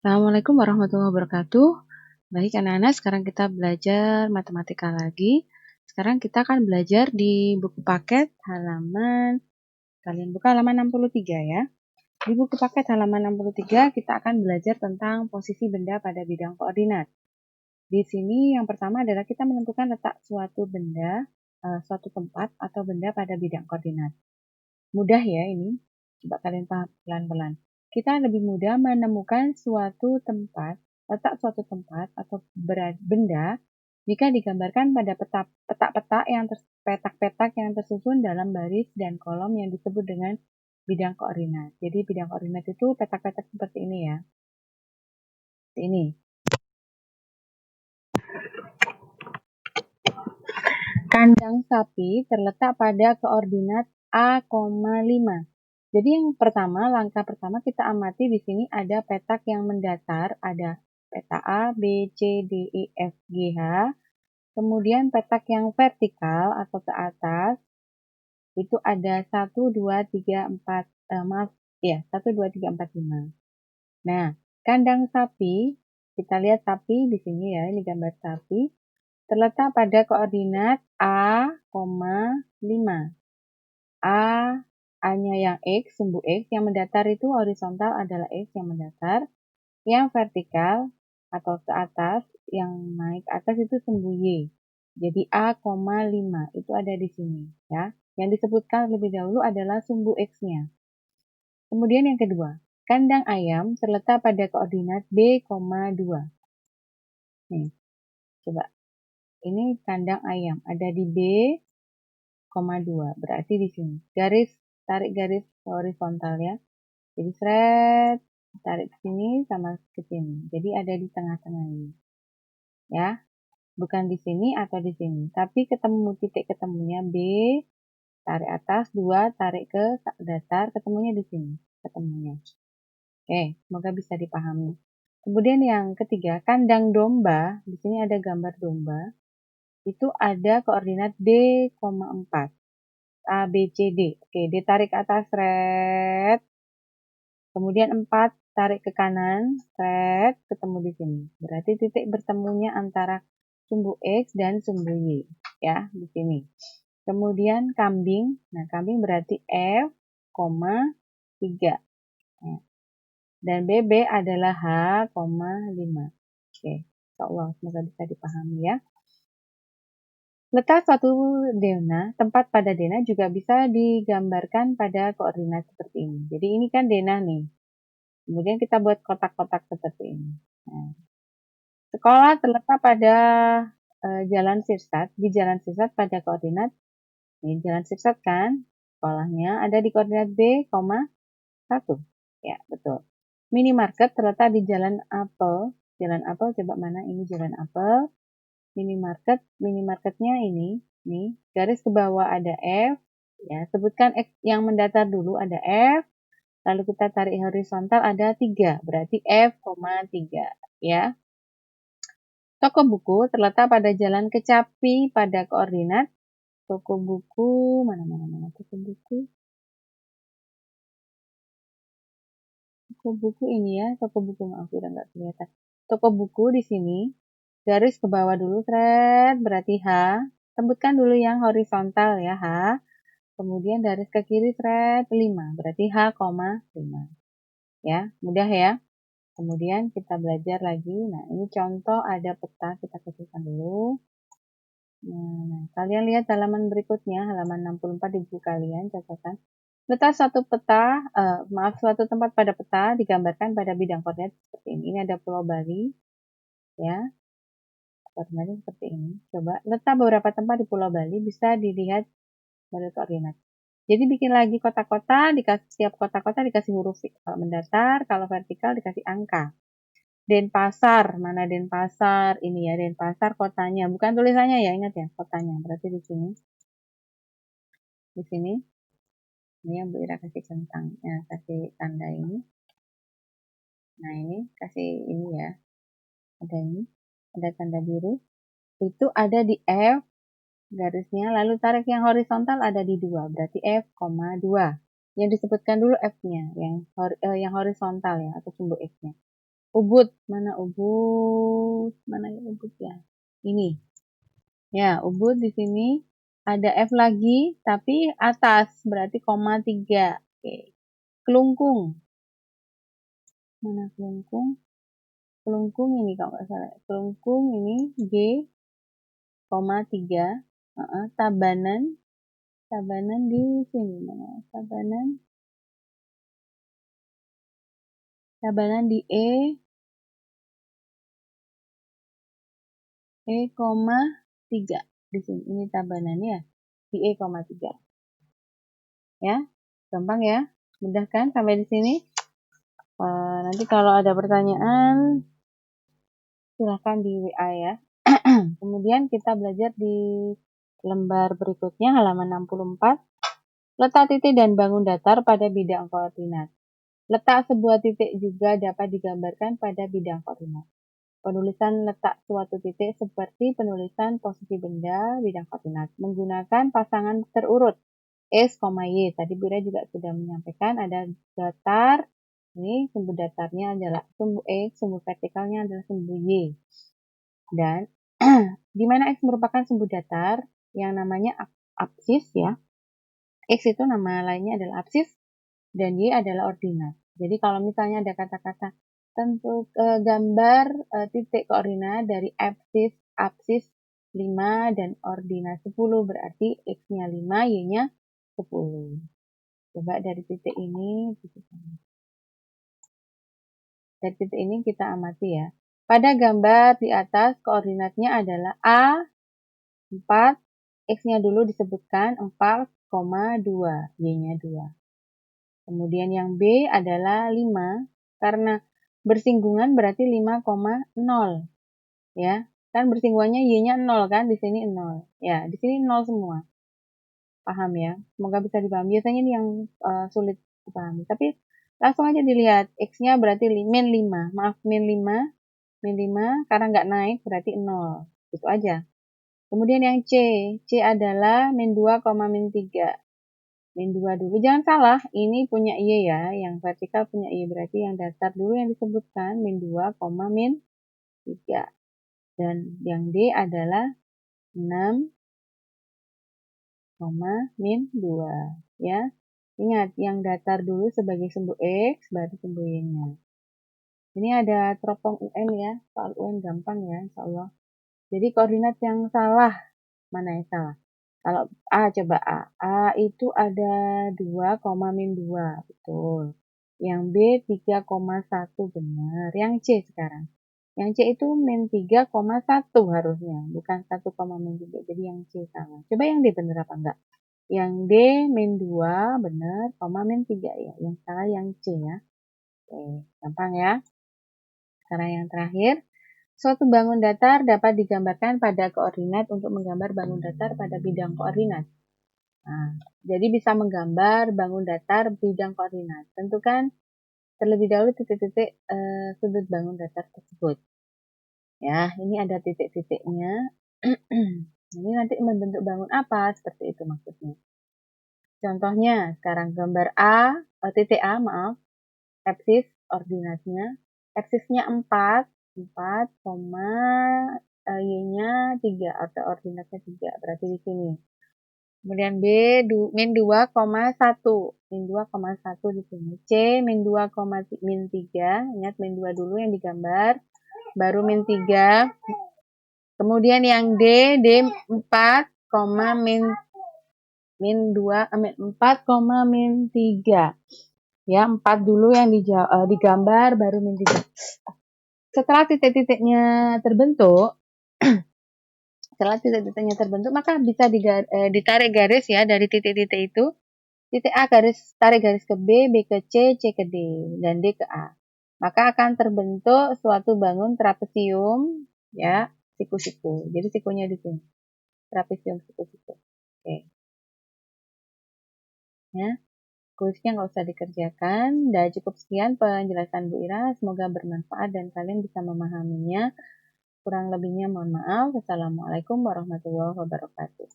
Assalamualaikum warahmatullahi wabarakatuh. Baik anak-anak, sekarang kita belajar matematika lagi. Sekarang kita akan belajar di buku paket halaman, kalian buka halaman 63 ya. Di buku paket halaman 63 kita akan belajar tentang posisi benda pada bidang koordinat. Di sini yang pertama adalah kita menentukan letak suatu benda, suatu tempat atau benda pada bidang koordinat. Mudah ya ini, coba kalian paham pelan-pelan. Kita lebih mudah menemukan suatu tempat, letak suatu tempat atau benda jika digambarkan pada petak-petak yang tersusun dalam baris dan kolom yang disebut dengan bidang koordinat. Jadi bidang koordinat itu petak-petak seperti ini ya. Seperti ini. Kandang sapi terletak pada koordinat A,5. Jadi yang pertama, langkah pertama kita amati di sini ada petak yang mendatar, ada peta A, B, C, D, E, F, G, H. Kemudian petak yang vertikal atau ke atas, itu ada 1, 2, 3, 4, 1, 2, 3, 4, 5. Nah, kandang sapi, kita lihat sapi di sini ya, ini gambar sapi, terletak pada koordinat A, 5. A-nya yang X, sumbu X, yang mendatar itu horizontal adalah X yang mendatar, yang vertikal atau ke atas, yang naik ke atas itu sumbu Y. Jadi A, 5 itu ada di sini ya. Yang disebutkan lebih dahulu adalah sumbu X-nya. Kemudian yang kedua, kandang ayam terletak pada koordinat B, 2. Nih, coba. Ini kandang ayam, ada di B, 2. Berarti di sini. Tarik garis horizontal ya. Jadi thread tarik ke sini sama ke sini. Jadi ada di tengah-tengah ini. Ya. Bukan di sini atau di sini, tapi ketemu titik ketemunya B, tarik atas, 2, tarik ke datar, ketemunya di sini. Ketemunya. Oke, semoga bisa dipahami. Kemudian yang ketiga, kandang domba. Di sini ada gambar domba. Itu ada koordinat D, 4. A, B, C, D. Oke, ditarik ke atas, thread. Kemudian 4, tarik ke kanan, thread, ketemu di sini. Berarti titik bertemunya antara sumbu X dan sumbu Y. Ya, di sini. Kemudian kambing. Nah, kambing berarti F, 3. Ya. Dan BB adalah H, 5. Oke, insyaallah semoga bisa dipahami ya. Letak suatu tempat pada denah juga bisa digambarkan pada koordinat seperti ini. Jadi ini kan denah nih. Kemudian kita buat kotak-kotak seperti ini. Nah, sekolah terletak pada Jalan Sirsat. Di Jalan Sirsat pada koordinat, ini Jalan Sirsat kan, sekolahnya ada di koordinat B, 1. Ya, betul. Minimarket terletak di Jalan Apel. Jalan Apel, coba mana ini Jalan Apel. Minimarketnya ini, nih, garis ke bawah ada F, ya, sebutkan X yang mendatar dulu ada F, lalu kita tarik horizontal ada 3, berarti F, 3, ya. Toko buku terletak pada Jalan Kecapi pada koordinat, toko buku, mana toko buku. Toko buku ini ya, toko buku maaf udah nggak kelihatan. Toko buku di sini, garis ke bawah dulu, thread, berarti H. Sebutkan dulu yang horizontal ya, H. Kemudian garis ke kiri, thread 5, berarti H, 5. Ya, mudah ya. Kemudian kita belajar lagi. Nah, ini contoh ada peta, kita kecilkan dulu. Nah, kalian lihat halaman berikutnya, halaman 64 di buku kalian, catatan. Letak suatu suatu tempat pada peta digambarkan pada bidang koordinat seperti ini. Ini ada Pulau Bali, ya. Koordinatnya seperti ini. Coba letak beberapa tempat di Pulau Bali bisa dilihat dari koordinat. Jadi bikin lagi kotak-kotak, setiap kotak-kotak dikasih huruf kalau mendatar, kalau vertikal dikasih angka. Denpasar, mana Denpasar? Ini ya Denpasar kotanya, bukan tulisannya ya, ingat ya kotanya. Berarti di sini. Di sini. Ini yang Bu Ira kasih centangnya, kasih tanda ini. Nah, ini kasih ini ya. Ada ini, ada tanda biru. Itu ada di F garisnya, lalu tarik yang horizontal ada di 2, berarti F, 2. Yang disebutkan dulu F-nya, yang horizontal ya, atau sumbu X-nya. Ubud, mana ubud? Mana ya ubud ya? Ini. Ya, ubud di sini ada F lagi, tapi atas, berarti koma 3. Oke. Kelungkung. Mana kelungkung? Kelungkung ini kalau nggak salah. Kelungkung ini G, koma 3. Tabanan. Tabanan di sini. Mana? Tabanan. Tabanan di koma 3 di sini. Ini tabanannya ya. Di koma 3. Ya, gampang ya. Mudah kan sampai di sini? Nanti kalau ada pertanyaan silahkan di WA ya. Kemudian kita belajar di lembar berikutnya halaman 64. Letak titik dan bangun datar pada bidang koordinat. Letak sebuah titik juga dapat digambarkan pada bidang koordinat. Penulisan letak suatu titik seperti penulisan posisi benda bidang koordinat menggunakan pasangan terurut X, Y. Tadi Bu Ira juga sudah menyampaikan ada datar. Ini sumbu datarnya adalah sumbu X, sumbu vertikalnya adalah sumbu Y. Dan di mana X merupakan sumbu datar yang namanya absis ya. X itu nama lainnya adalah absis dan Y adalah ordinat. Jadi kalau misalnya ada kata-kata tentu gambar titik koordinat dari absis 5 dan ordinat 10 berarti X-nya 5, Y-nya 10. Coba dari titik ini kita amati ya. Pada gambar di atas koordinatnya adalah A 4, X-nya dulu disebutkan 4,2, Y-nya 2. Kemudian yang B adalah 5, karena bersinggungan berarti 5,0. Ya, kan bersinggungannya Y-nya 0 kan, di sini 0. Ya, di sini 0 semua. Paham ya? Semoga bisa dipahami. Biasanya ini yang sulit dipahami. Tapi langsung aja dilihat. X-nya berarti min 5. Maaf, min 5. Min 5 karena nggak naik berarti 0. Itu aja. Kemudian yang C. C adalah min 2, min 3. Min 2 dulu. Jangan salah. Ini punya Y ya. Yang vertikal punya Y. Berarti yang datar dulu yang disebutkan min 2, min 3. Dan yang D adalah 6, min 2 ya. Ingat yang datar dulu sebagai sumbu X baru sumbu Y-nya. Ini ada teropong UN ya, soal UN gampang ya insya Allah. Jadi koordinat yang salah, mana yang salah? Kalau A, coba A. A itu ada 2, min 2, betul. Yang B 3,1 benar. Yang C sekarang. Yang C itu min 3,1 harusnya, bukan 1, min 3. Jadi yang C salah. Coba yang D benar apa enggak? Yang D min 2 benar, min 3 ya. Yang salah yang C ya. Oke, gampang ya. Sekarang yang terakhir. Suatu bangun datar dapat digambarkan pada koordinat untuk menggambar bangun datar pada bidang koordinat. Nah, jadi bisa menggambar bangun datar bidang koordinat. Tentukan terlebih dahulu titik-titik sudut bangun datar tersebut. Ya, ini ada titik-titiknya. Ini nanti membentuk bangun apa? Seperti itu maksudnya. Contohnya, sekarang gambar titik A, maaf, absis ordinatnya. Absisnya 4, Y-nya 3 atau ordinatnya 3, berarti di sini. Kemudian B min 2,1, min 2,1 di sini. C min 2, min 3, ingat min 2 dulu yang digambar, baru min 3. Kemudian yang D 4, min 2, min 4, min 3. Ya, 4 dulu yang digambar, baru min 3. Setelah titik-titiknya terbentuk, maka bisa ditarik garis ya dari titik-titik itu. Titik A tarik garis ke B, B ke C, C ke D, dan D ke A. Maka akan terbentuk suatu bangun trapesium, ya, siku-siku. Jadi sikunya di sini. Trapesium siku-siku. Oke. Ya. Kuisnya nggak usah dikerjakan. Dan cukup sekian penjelasan Bu Ira. Semoga bermanfaat dan kalian bisa memahaminya. Kurang lebihnya mohon maaf. Wassalamualaikum warahmatullahi wabarakatuh.